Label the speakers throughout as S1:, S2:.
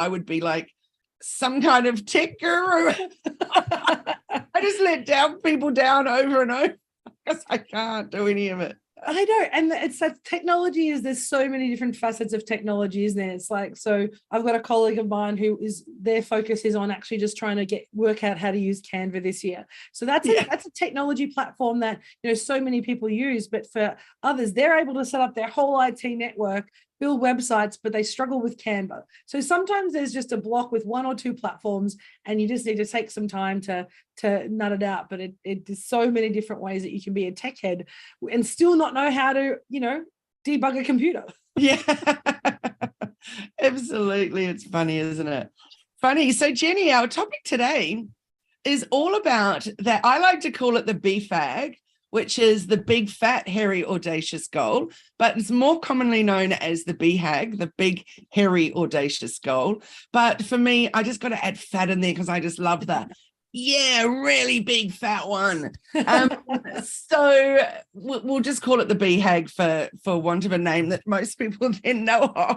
S1: I would be like some kind of tech guru. I just let people down over and over because I can't do any of it.
S2: I know. And it's that technology there's so many different facets of technology, isn't there? It's like, so I've got a colleague of mine who their focus is on actually just trying to work out how to use Canva this year. So that's a technology platform that, so many people use, but for others, they're able to set up their whole IT network, build websites, but they struggle with Canva. So sometimes there's just a block with one or two platforms and you just need to take some time to nut it out. But there's so many different ways that you can be a tech head and still not know how to, debug a computer.
S1: Yeah, absolutely. It's funny, isn't it? Funny. So Jenni, our topic today is all about that. I like to call it the BHAG, which is the big, fat, hairy, audacious goal, but it's more commonly known as the BHAG, the big, hairy, audacious goal. But for me, I just got to add fat in there because I just love that. Yeah, really big, fat one. So we'll just call it the BHAG for want of a name that most people then know of.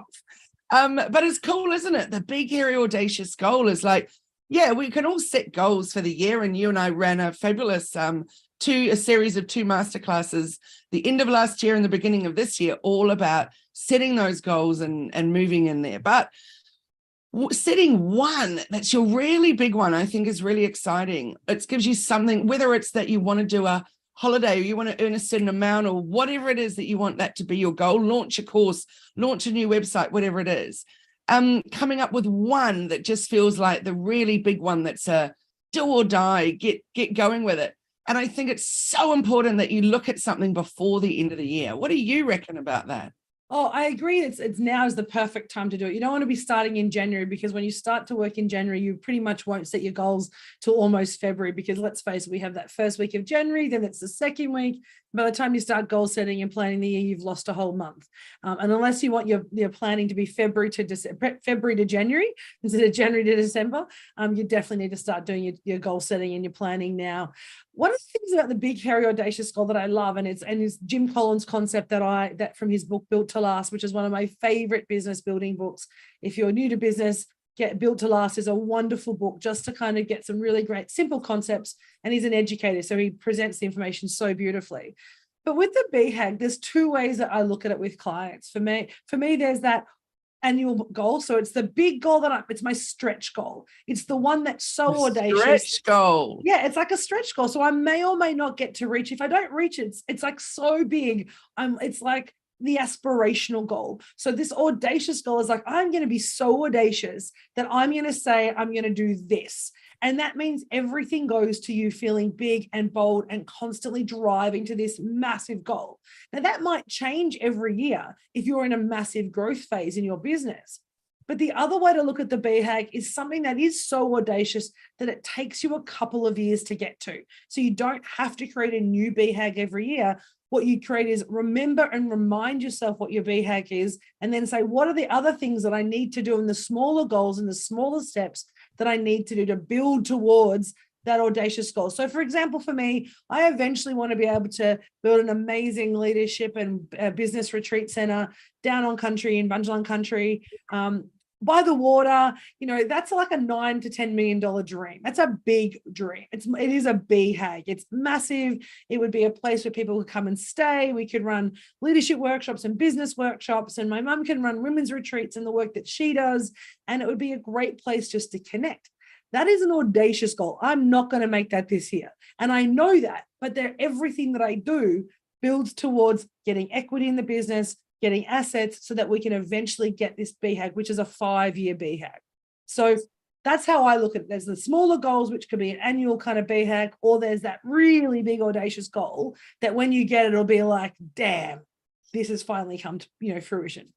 S1: But it's cool, isn't it? The big, hairy, audacious goal is like, yeah, we can all set goals for the year. And you and I ran a fabulous a series of 2 masterclasses the end of last year and the beginning of this year, all about setting those goals and moving in there. But setting one that's your really big one, I think, is really exciting. It gives you something, whether it's that you want to do a holiday or you want to earn a certain amount or whatever it is that you want that to be your goal, launch a course, launch a new website, whatever it is. Coming up with one that just feels like the really big one that's a do or die, get going with it. And I think it's so important that you look at something before the end of the year. What do you reckon about that?
S2: Oh, I agree. It's now is the perfect time to do it. You don't want to be starting in January because when you start to work in January, you pretty much won't set your goals till almost February because let's face it, we have that first week of January, then it's the second week. By the time you start goal setting and planning the year, you've lost a whole month. And unless you want your planning to be February to January instead of January to December, you definitely need to start doing your goal setting and your planning now. One of the things about the big, hairy, audacious goal that I love, and it's Jim Collins' concept that from his book Built to Last, which is one of my favorite business building books. If you're new to business, Built to Last is a wonderful book just to kind of get some really great simple concepts. And he's an educator, so he presents the information so beautifully. But with the BHAG, there's 2 ways that I look at it with clients. For me, there's that annual goal. So it's the big goal it's my stretch goal. It's the one that's so audacious.
S1: Stretch goal.
S2: Yeah, it's like a stretch goal. So I may or may not get to reach. If I don't reach it, it's like so big. It's like the aspirational goal. So this audacious goal is like, I'm going to be so audacious that I'm going to say, I'm going to do this. And that means everything goes to you feeling big and bold and constantly driving to this massive goal. Now, that might change every year if you're in a massive growth phase in your business. But the other way to look at the BHAG is something that is so audacious that it takes you a couple of years to get to. So you don't have to create a new BHAG every year. What you create is remember and remind yourself what your BHAG is, and then say, what are the other things that I need to do in the smaller goals and the smaller steps that I need to do to build towards that audacious goal. So for example, for me, I eventually want to be able to build an amazing leadership and business retreat center down on country in Bundjalung country, by the water. That's like a $9 to $10 million dream. That's a big dream. It is a BHAG. It's massive. It would be a place where people could come and stay. We could run leadership workshops and business workshops, and my mum can run women's retreats and the work that she does. And it would be a great place just to connect. That is an audacious goal. I'm not going to make that this year. And I know that, but everything that I do builds towards getting equity in the business, getting assets so that we can eventually get this BHAG, which is a 5-year BHAG. So that's how I look at it. There's the smaller goals, which could be an annual kind of BHAG, or there's that really big audacious goal that when you get it, it'll be like, damn, this has finally come to fruition.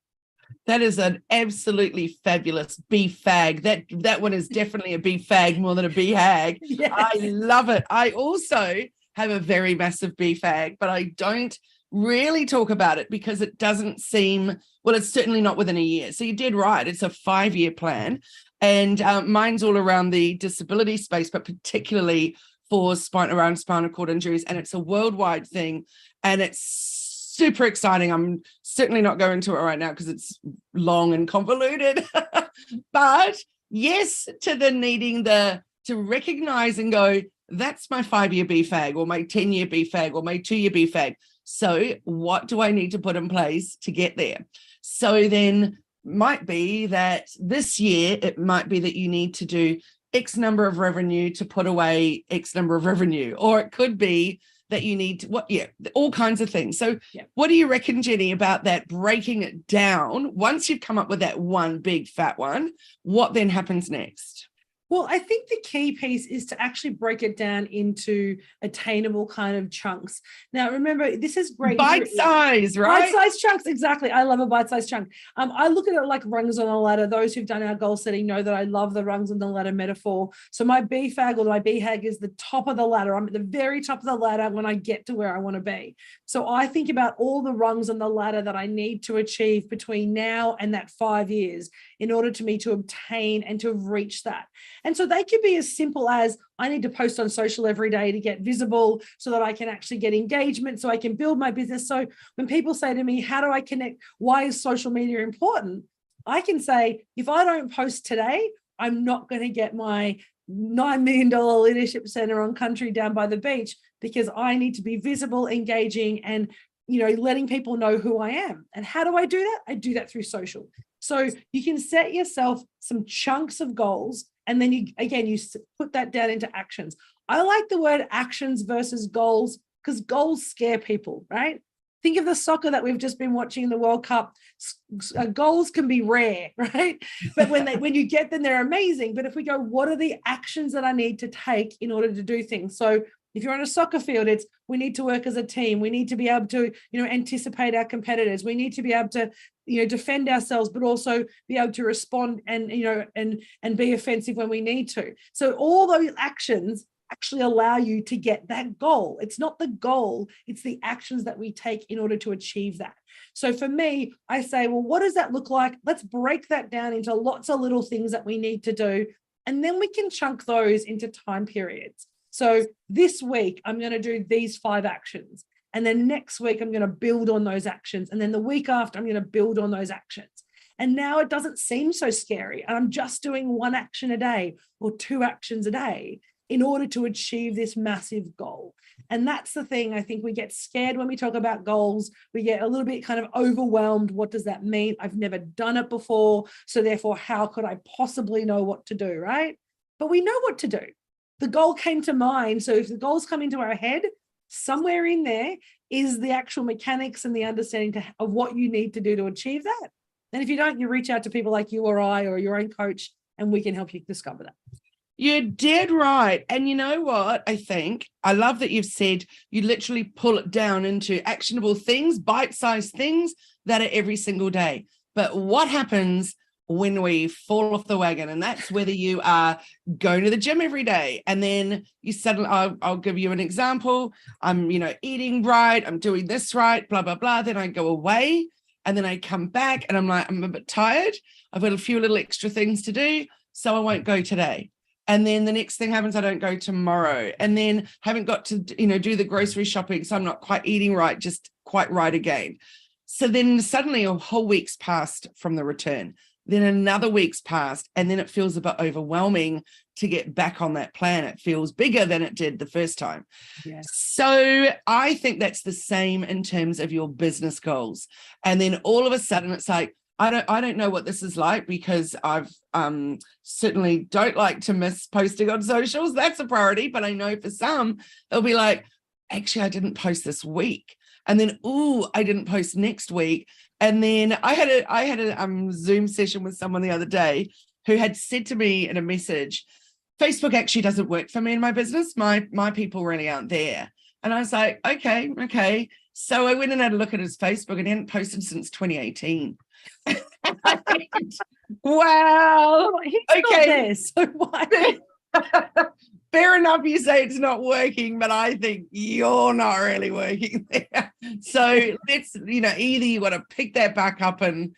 S1: That is an absolutely fabulous BHAG. That one is definitely a BHAG more than a BHAG. Yes. I love it. I also have a very massive BHAG, but I don't really talk about it because it doesn't seem, well, it's certainly not within a year. So you did right. It's a 5-year plan. And mine's all around the disability space, but particularly for spinal cord injuries. And it's a worldwide thing. And it's super exciting. I'm certainly not going to it right now because it's long and convoluted. But yes, to the needing to recognize and go, that's my 5-year BHAG or my 10-year BHAG or my 2-year BHAG. So what do I need to put in place to get there? So then might be that this year, it might be that you need to do X number of revenue to put away X number of revenue, or it could be that you need to, all kinds of things. So what do you reckon, Jenni, about that, breaking it down? Once you've come up with that one big fat one, what then happens next?
S2: Well, I think the key piece is to actually break it down into attainable kind of chunks. Now, remember, this is great.
S1: Bite size, right?
S2: Bite-sized chunks, exactly. I love a bite-sized chunk. I look at it like rungs on a ladder. Those who've done our goal setting know that I love the rungs on the ladder metaphor. So my BHAG or my BHAG is the top of the ladder. I'm at the very top of the ladder when I get to where I want to be. So I think about all the rungs on the ladder that I need to achieve between now and that 5 years in order to me to obtain and to reach that. And so they could be as simple as I need to post on social every day to get visible so that I can actually get engagement, so I can build my business. So when people say to me, how do I connect? Why is social media important? I can say, if I don't post today, I'm not going to get my $9 million leadership center on country down by the beach, because I need to be visible, engaging, and letting people know who I am. And how do I do that? I do that through social. So you can set yourself some chunks of goals, and then you put that down into actions. I like the word actions versus goals, because goals scare people, right? Think of the soccer that we've just been watching in the World Cup. Goals can be rare, right? But when you get them, they're amazing. But if we go, what are the actions that I need to take in order to do things? So if you're on a soccer field, it's we need to work as a team. We need to be able to, anticipate our competitors. We need to be able to, defend ourselves, but also be able to respond and be offensive when we need to. So all those actions actually allow you to get that goal. It's not the goal, it's the actions that we take in order to achieve that. So for me, I say, well, what does that look like? Let's break that down into lots of little things that we need to do. And then we can chunk those into time periods. So this week, I'm going to do these 5 actions. And then next week, I'm going to build on those actions. And then the week after, I'm going to build on those actions. And now it doesn't seem so scary. And I'm just doing 1 action a day or 2 actions a day in order to achieve this massive goal. And that's the thing. I think we get scared when we talk about goals. We get a little bit kind of overwhelmed. What does that mean? I've never done it before. So therefore, how could I possibly know what to do, right? But we know what to do. The goal came to mind. So if the goals come into our head, somewhere in there is the actual mechanics and the understanding of what you need to do to achieve that. And if you don't, you reach out to people like you or I or your own coach, and we can help you discover that.
S1: You're dead right. And you know what? I love that you've said you literally pull it down into actionable things, bite-sized things that are every single day. But what happens when we fall off the wagon? And that's whether you are going to the gym every day and then you suddenly, I'll give you an example. I'm, eating right. I'm doing this right, blah, blah, blah. Then I go away and then I come back and I'm like, I'm a bit tired. I've got a few little extra things to do, so I won't go today. And then the next thing happens, I don't go tomorrow. And then haven't got to, do the grocery shopping. So I'm not quite eating right, just quite right again. So then suddenly a whole week's passed from the return. Then another week's passed. And then it feels a bit overwhelming to get back on that plan. It feels bigger than it did the first time.
S2: Yes.
S1: So I think that's the same in terms of your business goals. And then all of a sudden it's like, I don't know what this is like, because I've certainly don't like to miss posting on socials. That's a priority. But I know for some, they'll be like, actually, I didn't post this week. And then, I didn't post next week. And then I had a Zoom session with someone the other day who had said to me in a message, Facebook actually doesn't work for me in my business. My people really aren't there. And I was like, okay. So I went and had a look at his Facebook, and he hadn't posted since 2018. Wow.
S2: He's not there, so why?
S1: Fair enough, you say it's not working, but I think you're not really working there. So let's, either you got to pick that back up and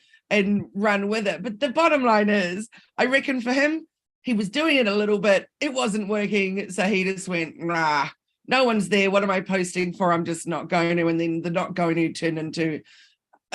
S1: run with it. But the bottom line is, I reckon for him, he was doing it a little bit. It wasn't working. So he just went, nah, no one's there. What am I posting for? I'm just not going to. And then the not going to turn into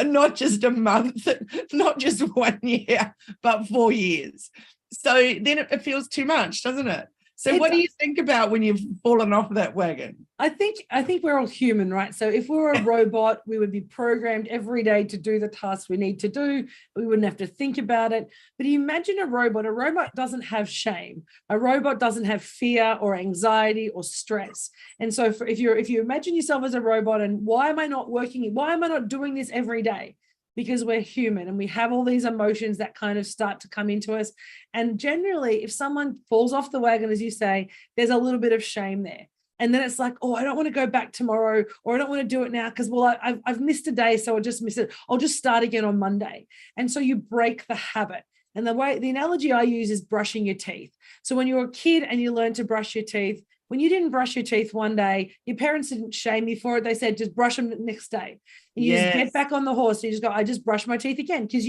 S1: not just a month, not just 1 year, but 4 years. So then it feels too much, doesn't it? So what do you think about when you've fallen off that wagon?
S2: I think we're all human, right? So if we were a robot, we would be programmed every day to do the tasks we need to do. We wouldn't have to think about it. But you imagine a robot doesn't have shame. A robot doesn't have fear or anxiety or stress. And so if you imagine yourself as a robot and why am I not working? Why am I not doing this every day? Because we're human and we have all these emotions that kind of start to come into us. And generally, if someone falls off the wagon, as you say, there's a little bit of shame there. And then it's like, oh, I don't want to go back tomorrow, or I don't want to do it now because, well, I've missed a day, so I'll just miss it. I'll just start again on Monday. And so you break the habit. And the analogy I use is brushing your teeth. So when you're a kid and you learn to brush your teeth, when you didn't brush your teeth one day, your parents didn't shame you for it. They said, just brush them the next day. And you just get back on the horse. You just go, I just brush my teeth again. Because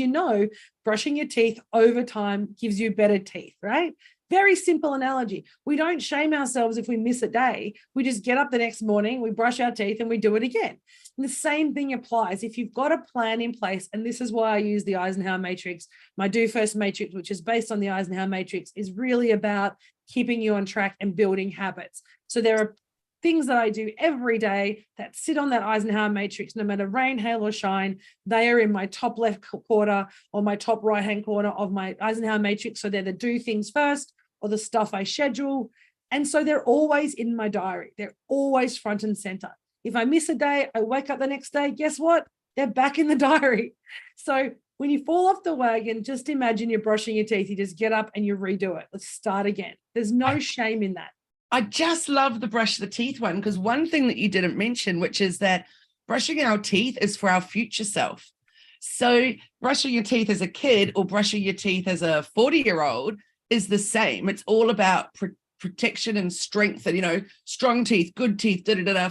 S2: brushing your teeth over time gives you better teeth, right? Very simple analogy. We don't shame ourselves if we miss a day. We just get up the next morning, we brush our teeth and we do it again. And the same thing applies. If you've got a plan in place, and this is why I use the Eisenhower matrix, my Do First matrix, which is based on the Eisenhower matrix, is really about keeping you on track and building habits. So there are things that I do every day that sit on that Eisenhower matrix, no matter rain, hail, or shine. They are in my top left corner or my top right-hand corner of my Eisenhower matrix. So they're the do things first or the stuff I schedule. And so they're always in my diary. They're always front and center. If I miss a day, I wake up the next day, guess what? They're back in the diary. So when you fall off the wagon, just imagine you're brushing your teeth. You just get up and you redo it. Let's start again. There's no shame in that.
S1: I just love the brush the teeth one, because one thing that you didn't mention, which is that brushing our teeth is for our future self. So brushing your teeth as a kid or brushing your teeth as a 40-year-old is the same. It's all about protection and strength and, strong teeth, good teeth,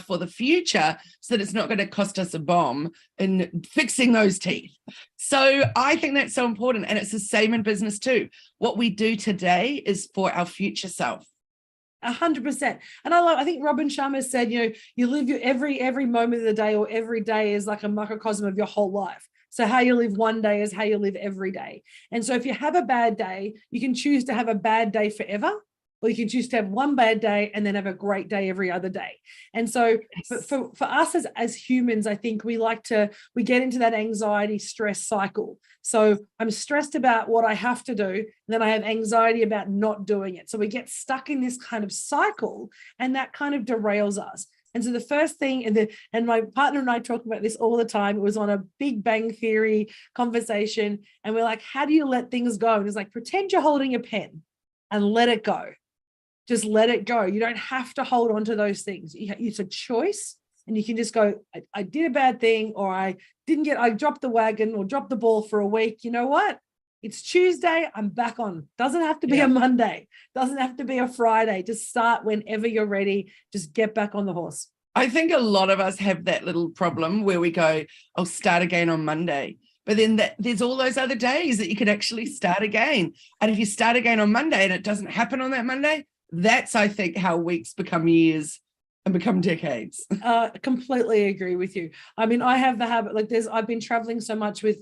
S1: for the future, so that it's not going to cost us a bomb in fixing those teeth. So I think that's so important. And it's the same in business too. What we do today is for our future self.
S2: 100%. And I think Robin Sharma said, you live your every moment of the day, or every day is like a microcosm of your whole life. So how you live one day is how you live every day. And so if you have a bad day, you can choose to have a bad day forever, or you can choose to have one bad day and then have a great day every other day. And so for us as humans, I think we get into that anxiety stress cycle. So I'm stressed about what I have to do, and then I have anxiety about not doing it. So we get stuck in this kind of cycle, and that kind of derails us. And so the first thing, and my partner and I talk about this all the time, it was on a Big Bang Theory conversation, and we're like, how do you let things go? And it's like, pretend you're holding a pen and let it go. Just let it go. You don't have to hold on to those things. It's a choice, and you can just go, I did a bad thing, or I dropped the wagon or dropped the ball for a week. You know what? It's Tuesday. I'm back on. Doesn't have to be a Monday. Doesn't have to be a Friday. Just start whenever you're ready. Just get back on the horse.
S1: I think a lot of us have that little problem where we go, I'll start again on Monday. But then there's all those other days that you could actually start again. And if you start again on Monday and it doesn't happen on that Monday, that's, I think, how weeks become years and become decades.
S2: Completely agree with you. I mean, I have the habit, I've been traveling so much with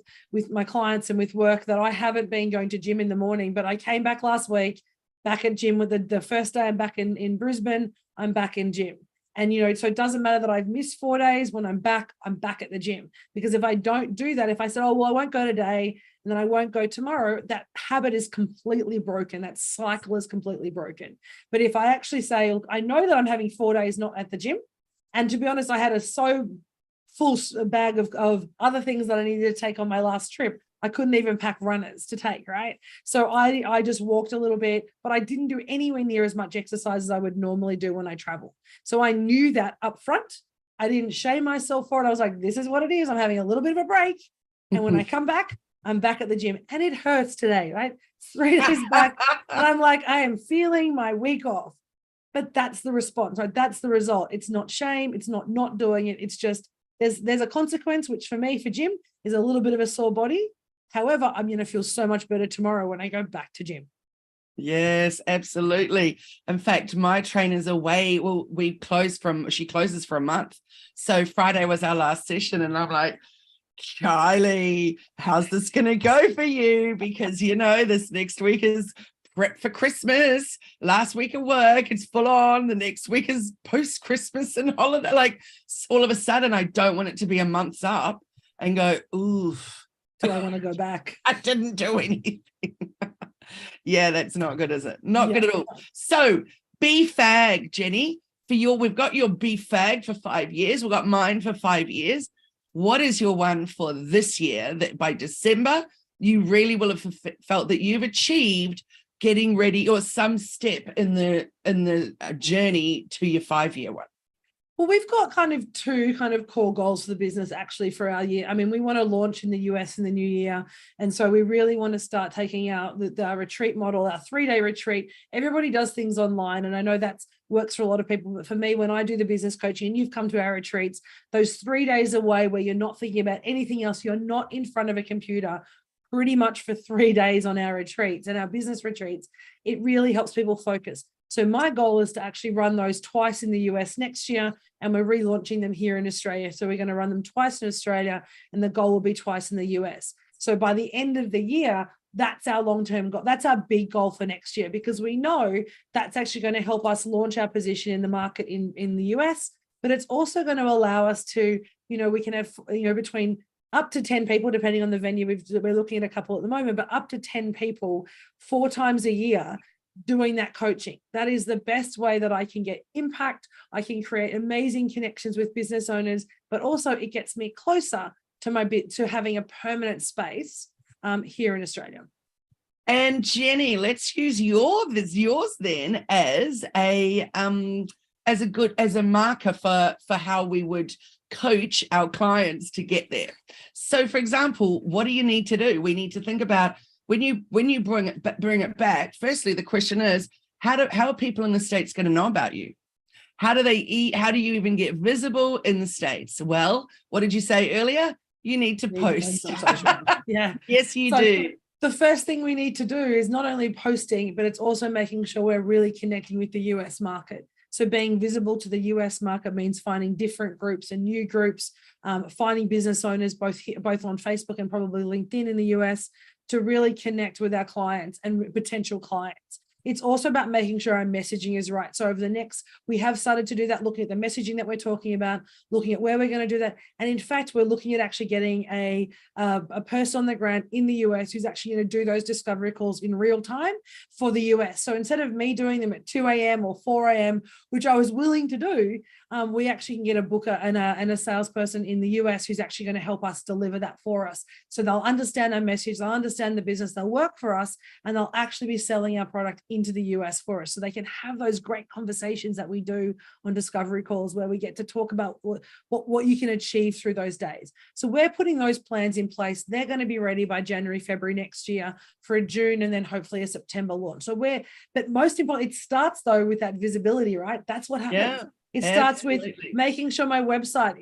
S2: my clients and with work that I haven't been going to gym in the morning, but I came back last week, back at gym with the first day I'm back in Brisbane, I'm back in gym. And, so it doesn't matter that I've missed 4 days. When I'm back at the gym. Because if I don't do that, if I said, oh, well, I won't go today and then I won't go tomorrow, that habit is completely broken. That cycle is completely broken. But if I actually say, look, I know that I'm having 4 days not at the gym. And to be honest, I had a so full bag of other things that I needed to take on my last trip. I couldn't even pack runners to take, right? So I just walked a little bit, but I didn't do anywhere near as much exercise as I would normally do when I travel. So I knew that up front. I didn't shame myself for it. I was like, this is what it is. I'm having a little bit of a break. And when I come back, I'm back at the gym. And it hurts today, right? 3 days back. And I'm like, I am feeling my week off. But that's the response, right? That's the result. It's not shame. It's not doing it. It's just there's a consequence, which for me, for gym, is a little bit of a sore body. However, I'm going to feel so much better tomorrow when I go back to gym.
S1: Yes, absolutely. In fact, my trainer's away. Well, she closes for a month. So Friday was our last session. And I'm like, Kylie, how's this going to go for you? Because, this next week is prep for Christmas. Last week of work, it's full on. The next week is post-Christmas and holiday. Like all of a sudden, I don't want it to be a month's up and go, oof.
S2: Do I want to go back?
S1: I didn't do anything. Yeah, that's not good, is it? Not good at all. So BHAG, Jenni, we've got your BHAG for 5 years. We've got mine for 5 years. What is your one for this year that by December, you really will have felt that you've achieved getting ready or some step in the journey to your 5-year one?
S2: Well, we've got two core goals for the business actually for our year. I mean, we want to launch in the US in the new year. And so we really want to start taking out the retreat model, our 3-day retreat. Everybody does things online. And I know that works for a lot of people. But for me, when I do the business coaching and you've come to our retreats, those 3 days away where you're not thinking about anything else, you're not in front of a computer pretty much for 3 days on our retreats and our business retreats, it really helps people focus. So my goal is to actually run those twice in the US next year, and we're relaunching them here in Australia. So we're going to run them twice in Australia, and the goal will be twice in the US. So by the end of the year, that's our long-term goal. That's our big goal for next year, because we know that's actually going to help us launch our position in the market in the US, but it's also going to allow us to, we can have, between up to 10 people, depending on the venue. We're looking at a couple at the moment, but up to 10 people 4 times a year doing that coaching. That is the best way that I can get impact. I can create amazing connections with business owners, but also it gets me closer to having a permanent space here in Australia.
S1: And Jenni, let's use yours then as a marker for how we would coach our clients to get there. So for example, what do you need to do? We need to think about when you bring it back. Firstly, the question is, how are people in the States going to know about you? How do they eat? How do you even get visible in the States? Well, what did you say earlier? You need to post.
S2: Yeah.
S1: Yes, you do.
S2: The first thing we need to do is not only posting, but it's also making sure we're really connecting with the US market. So being visible to the US market means finding different groups and new groups, finding business owners both on Facebook and probably LinkedIn in the US to really connect with our clients and potential clients. It's also about making sure our messaging is right. So we have started to do that, looking at the messaging that we're talking about, looking at where we're going to do that. And in fact, we're looking at actually getting a person on the ground in the US who's actually going to do those discovery calls in real time for the US. So instead of me doing them at 2 a.m. or 4 a.m., which I was willing to do, we actually can get a booker and a salesperson in the US who's actually going to help us deliver that for us. So they'll understand our message, they'll understand the business, they'll work for us, and they'll actually be selling our product into the US for us. So they can have those great conversations that we do on discovery calls where we get to talk about what you can achieve through those days. So we're putting those plans in place. They're going to be ready by January, February next year for a June and then hopefully a September launch. But most important, it starts though with that visibility, right? That's what happens.
S1: Yeah.
S2: It starts with making sure my website,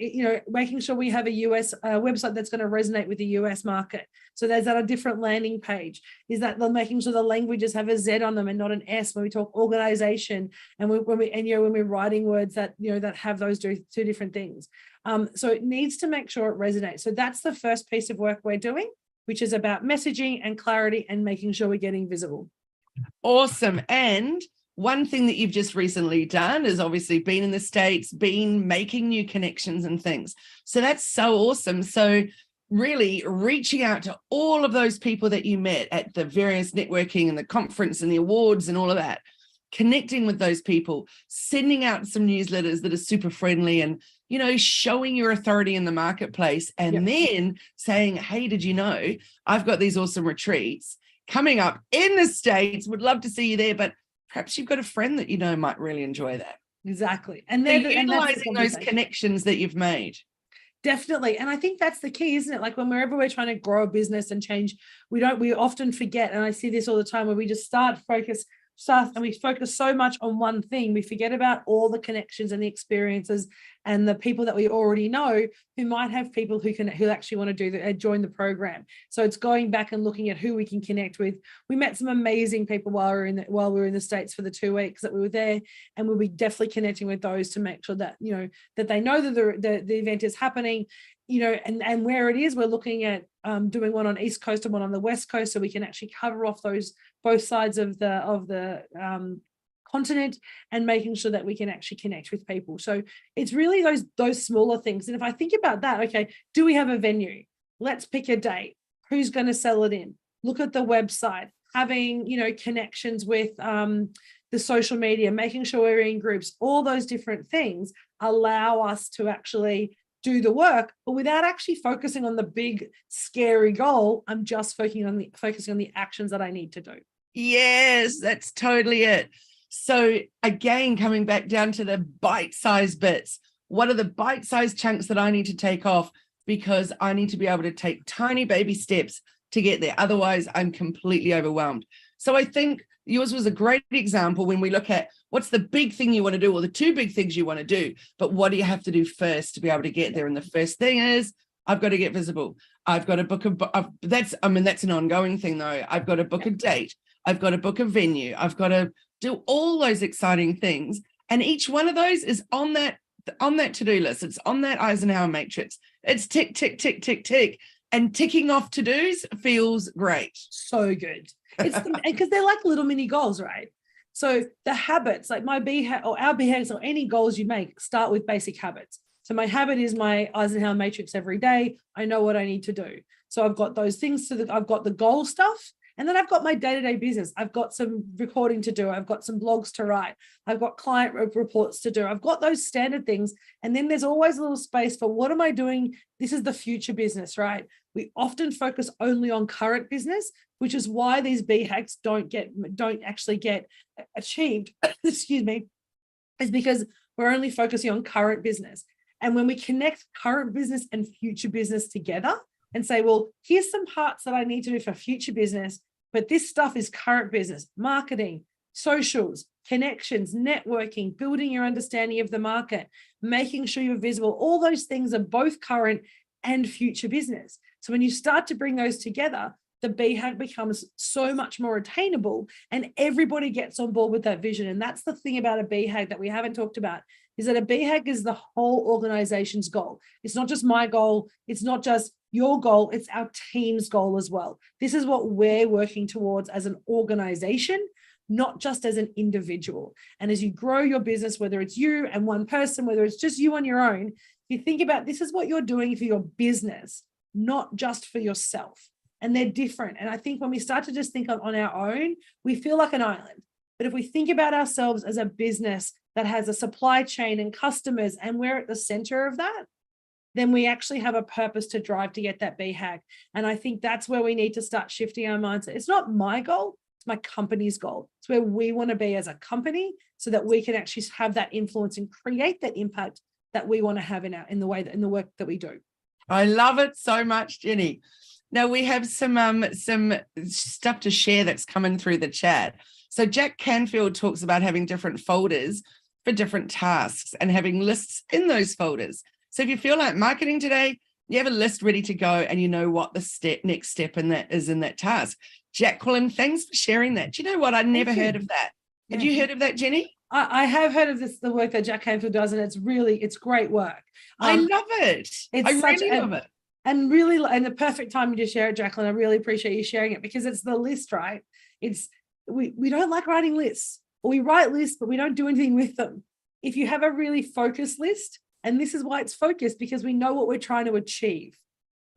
S2: making sure we have a US website that's going to resonate with the US market. So there's a different landing page. Is that making sure the languages have a Z on them and not an S when we talk organization, and when we're writing words that that have those two different things. So it needs to make sure it resonates. So that's the first piece of work we're doing, which is about messaging and clarity and making sure we're getting visible.
S1: Awesome. And one thing that you've just recently done is obviously been in the States, been making new connections and things. So that's so awesome. So really reaching out to all of those people that you met at the various networking and the conference and the awards and all of that, connecting with those people, sending out some newsletters that are super friendly and, showing your authority in the marketplace, and then saying, hey, did you know I've got these awesome retreats coming up in the States? Would love to see you there, but perhaps you've got a friend that might really enjoy that.
S2: Exactly. And then
S1: utilizing those connections that you've made.
S2: Definitely. And I think that's the key, isn't it? Like whenever we're trying to grow a business and change, we often forget, and I see this all the time, where we just start start and we focus so much on one thing, we forget about all the connections and the experiences and the people that we already know who might have people who actually want to join the program. So it's going back and looking at who we can connect with. We met some amazing people while we were in the States for the 2 weeks that we were there, and we'll be definitely connecting with those to make sure that, you know, that they know that the event is happening, you know, and where it is. We're looking at doing one on East Coast and one on the West Coast, so we can actually cover off both sides of the continent, and making sure that we can actually connect with people. So it's really those smaller things. And if I think about that, okay, do we have a venue? Let's pick a date. Who's going to sell it in? Look at the website, having, you know, connections with the social media, making sure we're in groups. All those different things allow us to actually do the work, but without actually focusing on the big scary goal. I'm just focusing on the actions that I need to do.
S1: Yes, that's totally it. So again, coming back down to the bite-sized bits, what are the bite-sized chunks that I need to take off, because I need to be able to take tiny baby steps to get there. Otherwise, I'm completely overwhelmed. So I think yours was a great example when we look at what's the big thing you want to do, or the 2 big things you want to do, but what do you have to do first to be able to get there? And the first thing is, I've got to get visible. I've got to book that's an ongoing thing though. I've got to book a date. I've got to book a venue. I've got to do all those exciting things. And each one of those is on that to-do list. It's on that Eisenhower matrix. It's tick, tick, tick, tick, tick. And ticking off to-dos feels great.
S2: So good. It's because they're like little mini goals, right? So the habits, like my BHAG or our BHAGs or any goals you make, start with basic habits. So my habit is my Eisenhower matrix every day. I know what I need to do. So I've got those things. I've got the goal stuff. And then I've got my day-to-day business. I've got some recording to do. I've got some blogs to write. I've got client reports to do. I've got those standard things. And then there's always a little space for, what am I doing? This is the future business, right? We often focus only on current business, which is why these BHAGs don't actually get achieved, excuse me, is because we're only focusing on current business. And when we connect current business and future business together and say, well, here's some parts that I need to do for future business, but this stuff is current business: marketing, socials, connections, networking, building your understanding of the market, making sure you're visible. All those things are both current and future business. So when you start to bring those together, the BHAG becomes so much more attainable, and everybody gets on board with that vision. And that's the thing about a BHAG that we haven't talked about, is that a BHAG is the whole organization's goal. It's not just my goal. It's not just your goal. It's our team's goal as well. This is what we're working towards as an organization, not just as an individual. And as you grow your business, whether it's you and one person, whether it's just you on your own, you think about, this is what you're doing for your business, not just for yourself. And they're different. And I think when we start to just think on our own, we feel like an island. But if we think about ourselves as a business that has a supply chain and customers, and we're at the center of that, then we actually have a purpose to drive to get that BHAG. And I think that's where we need to start shifting our mindset. It's not my goal, it's my company's goal. It's where we want to be as a company, so that we can actually have that influence and create that impact that we want to have in the work that we do.
S1: I love it so much, Jenni. Now we have some stuff to share that's coming through the chat. So Jack Canfield talks about having different folders for different tasks and having lists in those folders. So if you feel like marketing today, you have a list ready to go, and you know what the next step in that is in that task. Jacqueline, thanks for sharing that. Do you know what? I'd never heard of that. Have you heard of that, Jenni?
S2: I have heard of this, the work that Jack Canfield does, and it's great work.
S1: I love it. I really love it.
S2: And really, and the perfect time to share it, Jacqueline. I really appreciate you sharing it, because it's the list, right? We don't like writing lists, or we write lists, but we don't do anything with them. If you have a really focused list, and this is why it's focused, because we know what we're trying to achieve.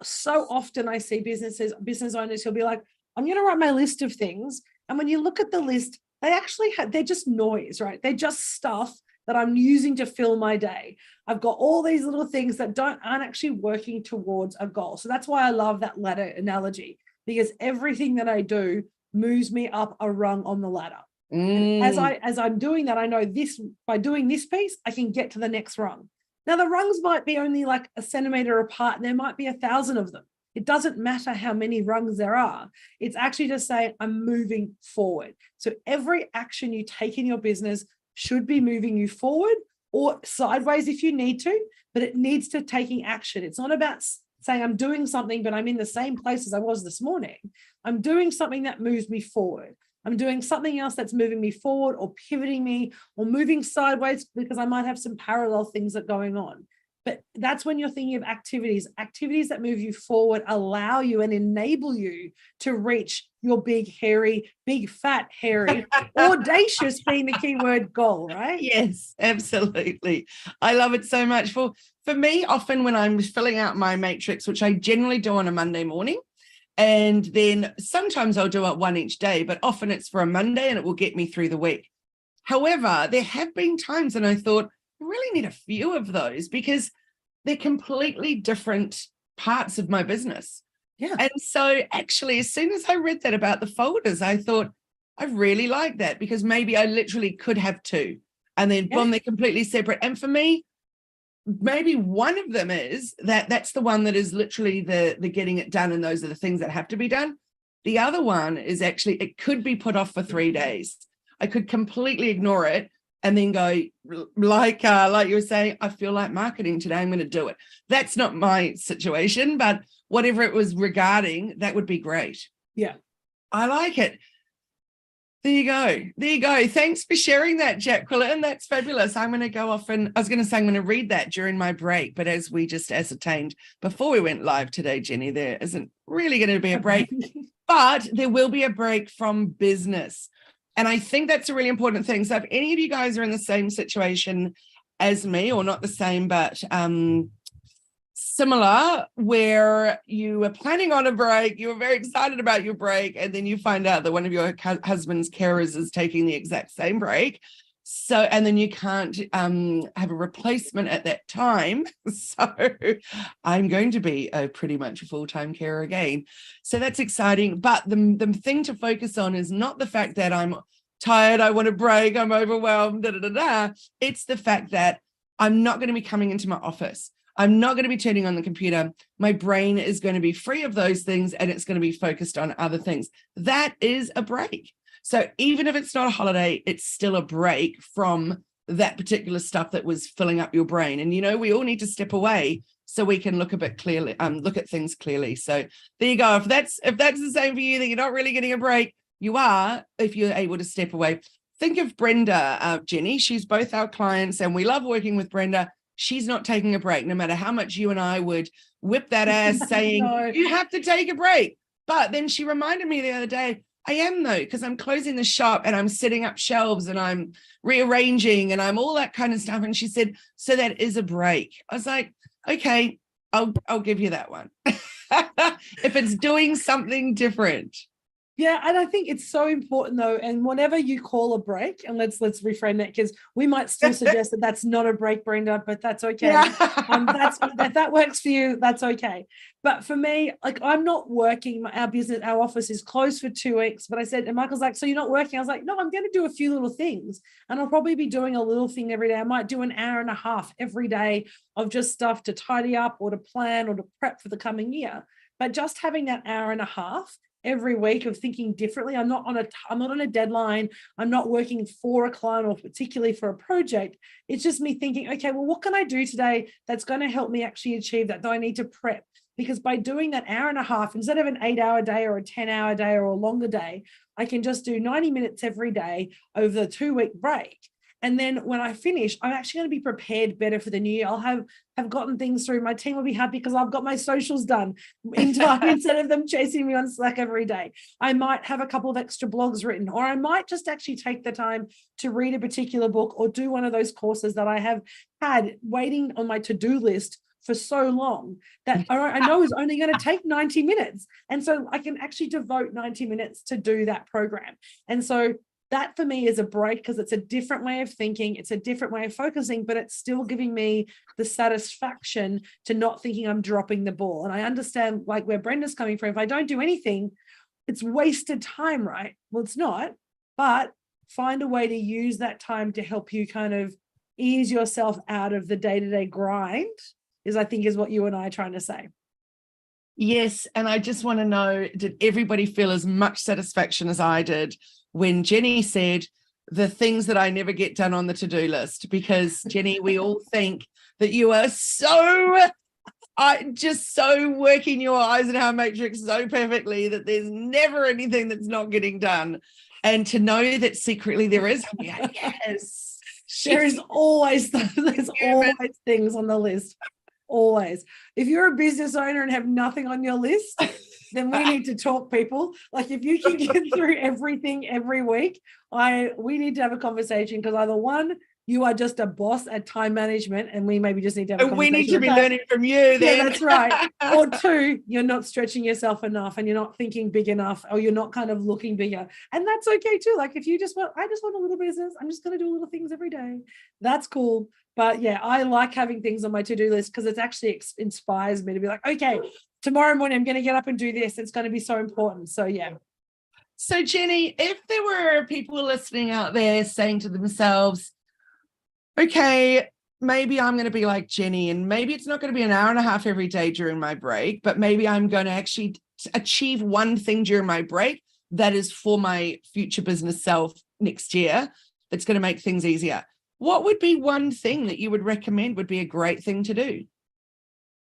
S2: So often I see business owners who'll be like, I'm going to write my list of things. And when you look at the list, they're just noise, right? They're just stuff that I'm using to fill my day. I've got all these little things that aren't actually working towards a goal. So that's why I love that ladder analogy, because everything that I do moves me up a rung on the ladder. And as I'm doing that, I know this, by doing this piece, I can get to the next rung. Now the rungs might be only like a centimeter apart, and there might be 1,000 of them. It doesn't matter how many rungs there are. It's actually just saying, I'm moving forward. So every action you take in your business should be moving you forward or sideways if you need to, but it needs to taking action. It's not about saying I'm doing something, but I'm in the same place as I was this morning. I'm doing something that moves me forward. I'm doing something else that's moving me forward or pivoting me or moving sideways because I might have some parallel things that are going on. But that's when you're thinking of activities that move you forward, allow you and enable you to reach your big, fat, hairy, audacious being the key word goal, right?
S1: Yes, absolutely. I love it so much. For me, often when I'm filling out my matrix, which I generally do on a Monday morning, and then sometimes I'll do it one each day, but often it's for a Monday and it will get me through the week. However, there have been times and I thought, I really need a few of those because they're completely different parts of my business.
S2: Yeah.
S1: And so actually, as soon as I read that about the folders, I thought, I really like that because maybe I literally could have two and then boom, they're completely separate. And for me, maybe one of them is that's the one that is literally the getting it done. And those are the things that have to be done. The other one is actually, it could be put off for 3 days. I could completely ignore it and then go like you were saying, I feel like marketing today, I'm going to do it. That's not my situation, but whatever it was regarding, that would be great.
S2: Yeah.
S1: I like it. There you go. There you go. Thanks for sharing that, Jacqueline. That's fabulous. I'm going to go off and I was going to say I'm going to read that during my break, but as we just ascertained before we went live today, Jenny, there isn't really going to be a break, but there will be a break from business. And I think that's a really important thing. So if any of you guys are in the same situation as me, or not the same, but similar, where you were planning on a break, you were very excited about your break, and then you find out that one of your husband's carers is taking the exact same break. So, and then you can't have a replacement at that time. So I'm going to be pretty much a full-time carer again. So that's exciting. But the thing to focus on is not the fact that I'm tired, I want a break, I'm overwhelmed, It's the fact that I'm not going to be coming into my office. I'm not going to be turning on the computer. My brain is going to be free of those things and it's going to be focused on other things. That is a break. So even if it's not a holiday, it's still a break from that particular stuff that was filling up your brain. And, we all need to step away so we can look a bit clearly, look at things clearly. So there you go. If that's the same for you, that you're not really getting a break, you are, if you're able to step away. Think of Brenda, Jenny. She's both our clients and we love working with Brenda. She's not taking a break, no matter how much you and I would whip that ass saying, no, you have to take a break. But then she reminded me the other day, I am though, because I'm closing the shop and I'm setting up shelves and I'm rearranging and I'm all that kind of stuff. And she said, so that is a break. I was like, okay, I'll give you that one. If it's doing something different.
S2: Yeah, and I think it's so important though, and whatever you call a break, and let's reframe that because we might still suggest that that's not a break, Brenda, but that's okay. Yeah. If that works for you, that's okay. But for me, like I'm not working. Our office is closed for 2 weeks. But I said, and Michael's like, so you're not working? I was like, no, I'm going to do a few little things, and I'll probably be doing a little thing every day. I might do an hour and a half every day of just stuff to tidy up or to plan or to prep for the coming year. But just having that hour and a half every week of thinking differently. I'm not on a deadline. I'm not working for a client or particularly for a project. It's just me thinking, okay, well, what can I do today that's going to help me actually achieve that? Do I need to prep? Because by doing that hour and a half, instead of an 8-hour day or a 10-hour day or a longer day, I can just do 90 minutes every day over the 2-week break. And then when I finish, I'm actually going to be prepared better for the new year. I'll have gotten things through. My team will be happy because I've got my socials done in time instead of them chasing me on Slack every day. I might have a couple of extra blogs written, or I might just actually take the time to read a particular book or do one of those courses that I have had waiting on my to-do list for so long that I know is only going to take 90 minutes. And so I can actually devote 90 minutes to do that program. And so that for me is a break because it's a different way of thinking. It's a different way of focusing, but it's still giving me the satisfaction to not thinking I'm dropping the ball. And I understand like where Brenda's coming from. If I don't do anything, it's wasted time, right? Well, it's not, but find a way to use that time to help you kind of ease yourself out of the day-to-day grind is what you and I are trying to say.
S1: Yes, and I just want to know, did everybody feel as much satisfaction as I did when Jenni said the things that I never get done on the to-do list? Because Jenni, we all think that you are just so working your Eisenhower matrix so perfectly that there's never anything that's not getting done. And to know that secretly there is, yes.
S2: There is always things on the list. Always. If you're a business owner and have nothing on your list, then we need to talk, people. Like, if you can get through everything every week, we need to have a conversation, because either one, you are just a boss at time management, and we maybe just need to have a conversation.
S1: We need to be learning from you then.
S2: Yeah, that's right. Or two, you're not stretching yourself enough, and you're not thinking big enough, or you're not kind of looking bigger. And that's okay too. Like, if you just want, I just want a little business, I'm just going to do little things every day. That's cool. But yeah, I like having things on my to-do list, because it actually inspires me to be like, okay, tomorrow morning I'm going to get up and do this. It's going to be so important. So yeah.
S1: So Jenni, if there were people listening out there saying to themselves, okay, maybe I'm going to be like Jenni, and maybe it's not going to be an hour and a half every day during my break, but maybe I'm going to actually achieve one thing during my break that is for my future business self next year, that's going to make things easier. What would be one thing that you would recommend would be a great thing to do?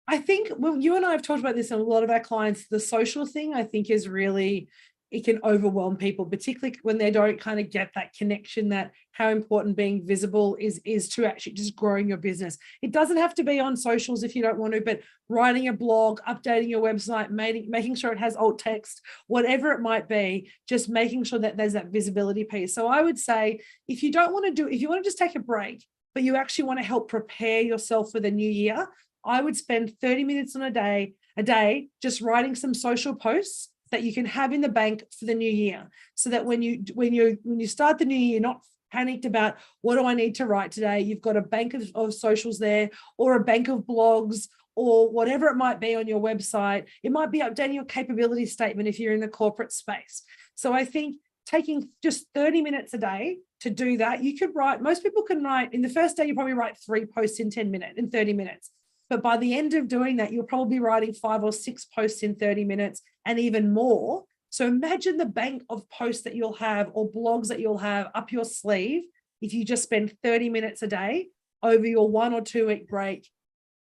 S2: I think, well, you and I have talked about this, and a lot of our clients, the social thing, I think, is really, it can overwhelm people, particularly when they don't kind of get that connection, that how important being visible is to actually just growing your business. It doesn't have to be on socials if you don't want to, but writing a blog, updating your website, making sure it has alt text, whatever it might be, just making sure that there's that visibility piece. So I would say, if you want to just take a break, but you actually want to help prepare yourself for the new year, I would spend 30 minutes on a day just writing some social posts that you can have in the bank for the new year, so that when you start the new year, you're not panicked about, what do I need to write today? You've got a bank of socials there, or a bank of blogs, or whatever it might be on your website. It might be updating your capability statement if you're in the corporate space. So I think taking just 30 minutes a day to do that, you could write, most people can write, in the first day, you probably write 3 posts in 30 minutes. But by the end of doing that, you'll probably be writing 5 or 6 posts in 30 minutes and even more. So imagine the bank of posts that you'll have, or blogs that you'll have up your sleeve, if you just spend 30 minutes a day over your 1 or 2 week break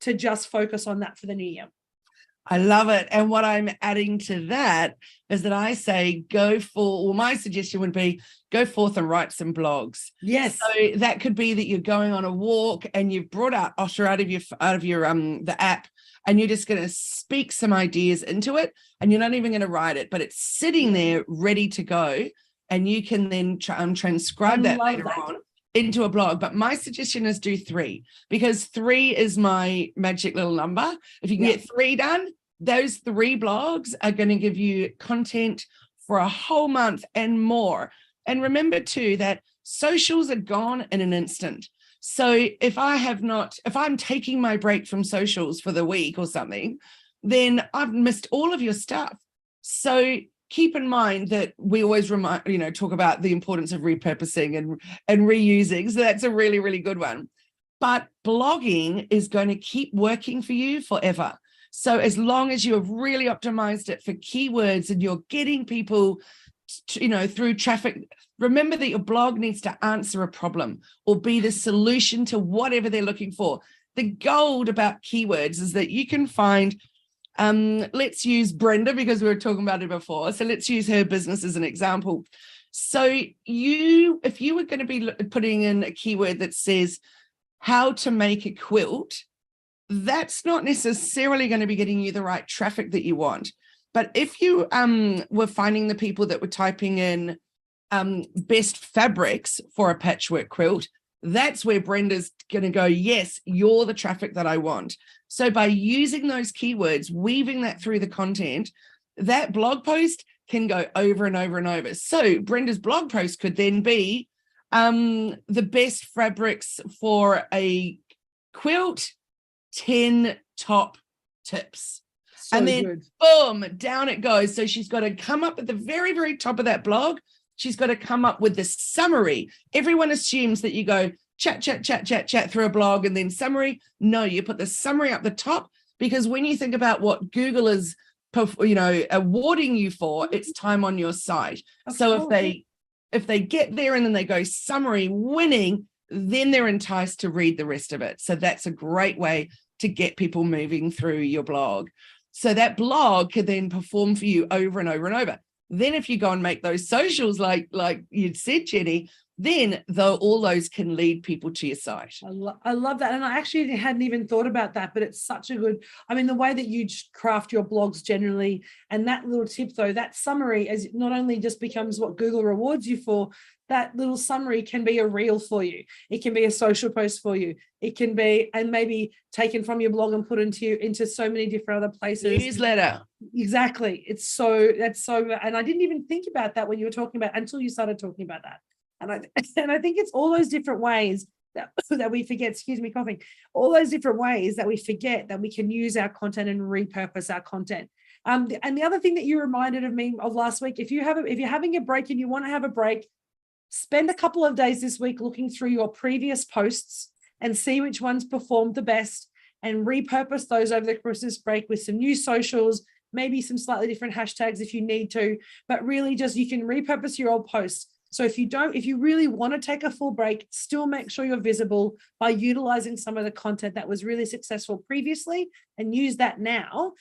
S2: to just focus on that for the new year.
S1: I love it. And what I'm adding to that is that I say my suggestion would be, go forth and write some blogs.
S2: Yes.
S1: So that could be that you're going on a walk and you've brought Otter out of your the app, and you're just going to speak some ideas into it, and you're not even going to write it, but it's sitting there ready to go, and you can then transcribe that later on into a blog. But my suggestion is do 3, because 3 is my magic little number. If you can get 3 done, those 3 blogs are going to give you content for a whole month and more. And remember too, that socials are gone in an instant. So if I'm taking my break from socials for the week or something, then I've missed all of your stuff. So keep in mind that we always talk about the importance of repurposing and reusing. So that's a really, really good one. But blogging is going to keep working for you forever. So as long as you have really optimized it for keywords and you're getting people, through traffic, remember that your blog needs to answer a problem or be the solution to whatever they're looking for. The gold about keywords is that you can find, let's use Brenda, because we were talking about it before. So let's use her business as an example. So if you were going to be putting in a keyword that says how to make a quilt, that's not necessarily going to be getting you the right traffic that you want. But if you were finding the people that were typing in best fabrics for a patchwork quilt, that's where Brenda's going to go, yes, you're the traffic that I want. So by using those keywords, weaving that through the content, that blog post can go over and over and over. So Brenda's blog post could then be the best fabrics for a quilt, 10 top tips. So and then good. Boom, down it goes. So she's got to come up at the very, very top of that blog. She's got to come up with the summary. Everyone assumes that you go chat through a blog and then summary. No, you put the summary up the top, because when you think about what Google is awarding you for, it's time on your site. So if they get there and then they go summary winning, then they're enticed to read the rest of it. So that's a great way to get people moving through your blog. So that blog could then perform for you over and over and over. Then if you go and make those socials like you'd said, Jenni, then all those can lead people to your site.
S2: I love that. And I actually hadn't even thought about that, but it's such a good, the way that you craft your blogs generally, and that little tip though, that summary, as it not only just becomes what Google rewards you for, that little summary can be a reel for you. It can be a social post for you. It can be, and maybe taken from your blog and put into so many different other places.
S1: Newsletter.
S2: Exactly. And I didn't even think about that when you were talking about, until you started talking about that. And I think it's all those different ways that we forget, excuse me, coughing, all those different ways that we forget that we can use our content and repurpose our content. And the other thing that you reminded of me of last week, if you're having a break and you want to have a break, spend a couple of days this week looking through your previous posts and see which ones performed the best, and repurpose those over the Christmas break with some new socials, maybe some slightly different hashtags if you need to, but really just you can repurpose your old posts. So if you really want to take a full break, still make sure you're visible by utilizing some of the content that was really successful previously, and use that now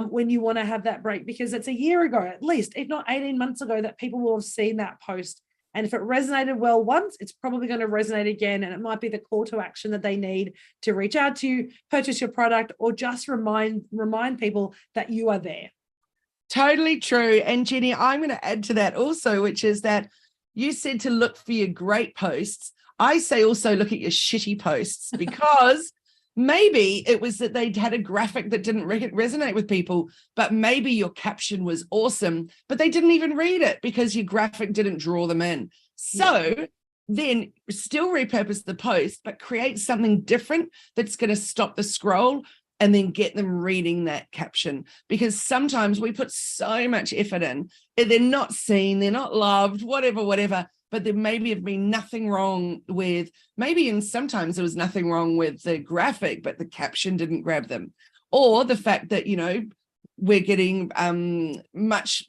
S2: when you want to have that break, because it's a year ago, at least, if not 18 months ago, that people will have seen that post. And if it resonated well once, it's probably going to resonate again. And it might be the call to action that they need to reach out to you, purchase your product, or just remind people that you are there.
S1: Totally true. And Jenni, I'm going to add to that also, which is that you said to look for your great posts. I say also look at your shitty posts, because maybe it was that they'd had a graphic that didn't resonate with people, but maybe your caption was awesome, but they didn't even read it because your graphic didn't draw them in. So then still repurpose the post, but create something different that's going to stop the scroll and then get them reading that caption. Because sometimes we put so much effort in, they're not seen, they're not loved, whatever, but there maybe have been nothing wrong with, and sometimes there was nothing wrong with the graphic, but the caption didn't grab them. Or the fact that, we're getting much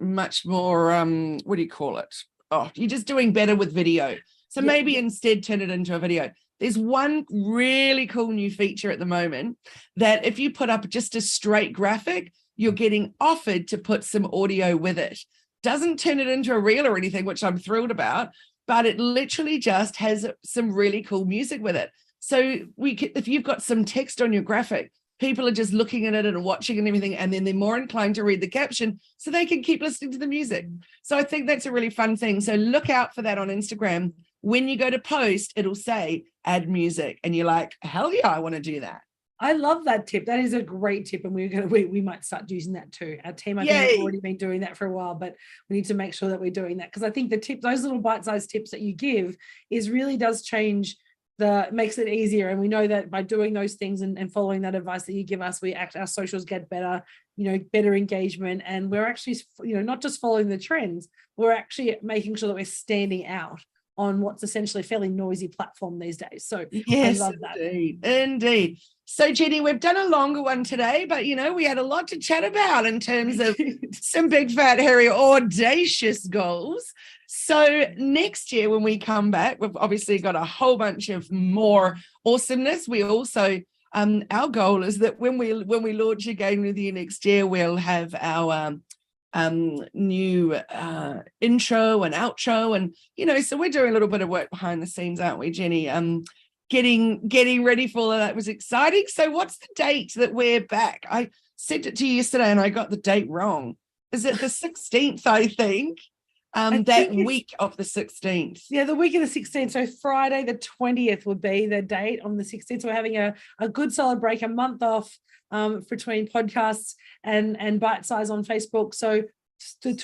S1: more, what do you call it? Oh, you're just doing better with video. So maybe instead turn it into a video. There's one really cool new feature at the moment that if you put up just a straight graphic, you're getting offered to put some audio with it. Doesn't turn it into a reel or anything, which I'm thrilled about, but it literally just has some really cool music with it. So if you've got some text on your graphic, people are just looking at it and watching and everything, and then they're more inclined to read the caption so they can keep listening to the music. So I think that's a really fun thing. So look out for that on Instagram. When you go to post, it'll say add music, and you're like, hell yeah, I want to do that.
S2: I love that tip. That is a great tip, and we might start using that too. Our team, I think, have already been doing that for a while, but we need to make sure that we're doing that, because I think those little bite-sized tips that you give really does change makes it easier. And we know that by doing those things and following that advice that you give us, our socials get better, better engagement, and we're actually, not just following the trends, we're actually making sure that we're standing out on what's essentially a fairly noisy platform these days. So
S1: yes,
S2: I love that.
S1: Indeed. So Jenni, we've done a longer one today, but we had a lot to chat about in terms of some big, fat, hairy, audacious goals. So next year when we come back, we've obviously got a whole bunch of more awesomeness. We also, our goal is that when we launch again with you next year, we'll have our new intro and outro, and so we're doing a little bit of work behind the scenes, aren't we, Jenni? Getting ready for all of that was exciting. So what's the date that we're back? I sent it to you yesterday and I got the date wrong. Is it the 16th, I think? That week of the 16th.
S2: Yeah, the week of the 16th. So Friday the 20th would be the date on the 16th. So we're having a good solid break, a month off between podcasts and Bite Size on Facebook. So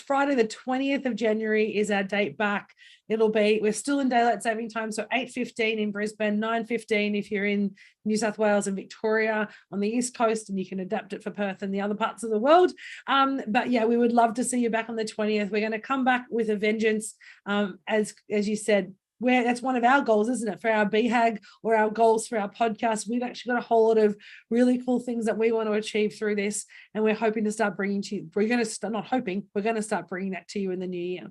S2: Friday the 20th of January is our date back. We're still in daylight saving time, so 8:15 in Brisbane, 9:15 if you're in New South Wales and Victoria on the East Coast, and you can adapt it for Perth and the other parts of the world. But yeah, we would love to see you back on the 20th. We're going to come back with a vengeance. As you said, that's one of our goals, isn't it? For our BHAG or our goals for our podcast, we've actually got a whole lot of really cool things that we want to achieve through this. And we're hoping to start bringing to you. We're going to start bringing that to you in the new year.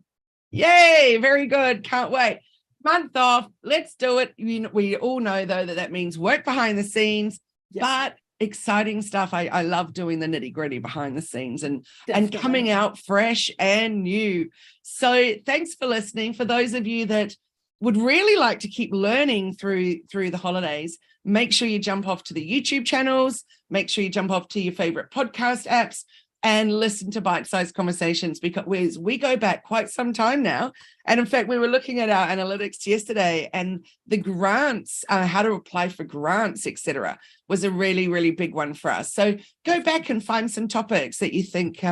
S1: Yay. Very good. Can't wait. Month off. Let's do it. We all know, though, that means work behind the scenes, but exciting stuff. I love doing the nitty gritty behind the scenes and coming out fresh and new. So thanks for listening. For those of you that would really like to keep learning through the holidays, make sure you jump off to the YouTube channels, make sure you jump off to your favorite podcast apps and listen to Bite-Sized Conversations, because we go back quite some time now. And in fact, we were looking at our analytics yesterday, and the grants, how to apply for grants, etc., was a really, really big one for us. So go back and find some topics that you think,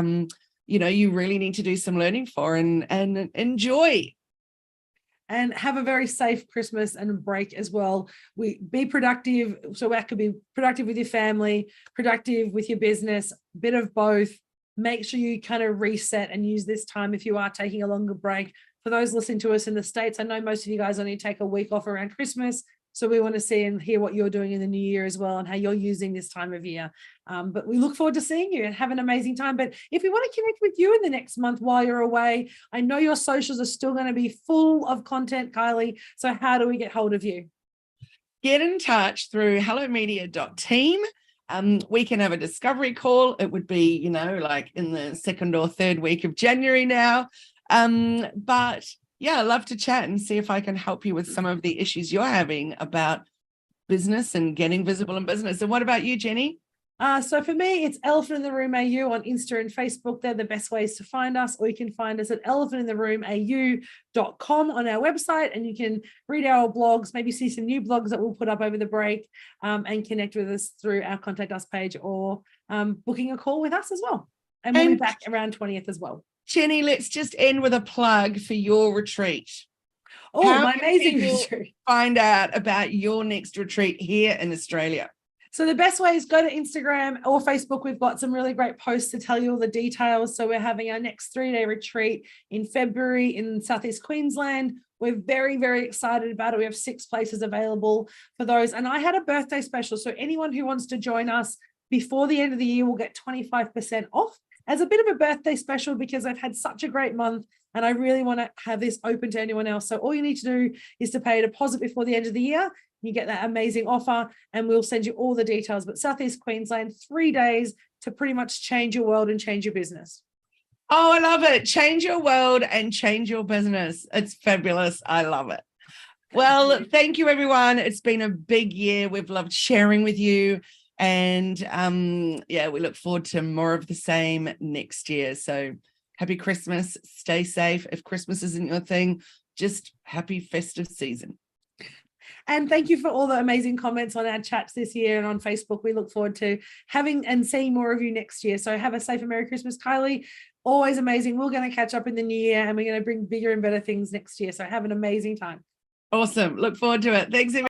S1: you really need to do some learning for and enjoy.
S2: And have a very safe Christmas and break as well. Be productive. So that could be productive with your family, productive with your business, bit of both. Make sure you kind of reset and use this time if you are taking a longer break. For those listening to us in the States, I know most of you guys only take a week off around Christmas. So we want to see and hear what you're doing in the new year as well and how you're using this time of year. But we look forward to seeing you and have an amazing time. But if we want to connect with you in the next month while you're away, I know your socials are still going to be full of content, Kylie. So how do we get hold of you?
S1: Get in touch through hellomedia.team. We can have a discovery call. It would be, like in the second or third week of January now. But yeah, I'd love to chat and see if I can help you with some of the issues you're having about business and getting visible in business. And what about you, Jenni?
S2: So for me, it's Elephant in the Room AU on Insta and Facebook. They're the best ways to find us, or you can find us at elephantintheroomau.com on our website, and you can read our blogs, maybe see some new blogs that we'll put up over the break, and connect with us through our Contact Us page, or booking a call with us as well. And we'll be back around 20th as well.
S1: Jenni, let's just end with a plug for your retreat.
S2: Oh, my amazing retreat.
S1: Find out about your next retreat here in Australia.
S2: So the best way is go to Instagram or Facebook. We've got some really great posts to tell you all the details. So we're having our next 3-day retreat in February in Southeast Queensland. We're very, very excited about it. We have 6 places available for those. And I had a birthday special. So anyone who wants to join us before the end of the year will get 25% off as a bit of a birthday special, because I've had such a great month and I really want to have this open to anyone else. So all you need to do is to pay a deposit before the end of the year. You get that amazing offer and we'll send you all the details. But Southeast Queensland, 3 days to pretty much change your world and change your business.
S1: Oh, I love it. Change your world and change your business. It's fabulous. I love it. Well, thank you, everyone. It's been a big year. We've loved sharing with you. And we look forward to more of the same next year. So happy Christmas. Stay safe. If Christmas isn't your thing, just happy festive season.
S2: And thank you for all the amazing comments on our chats this year and on Facebook. We look forward to having and seeing more of you next year. So have a safe and Merry Christmas, Kylie. Always amazing. We're going to catch up in the new year and we're going to bring bigger and better things next year. So have an amazing time.
S1: Awesome. Look forward to it. Thanks, everyone.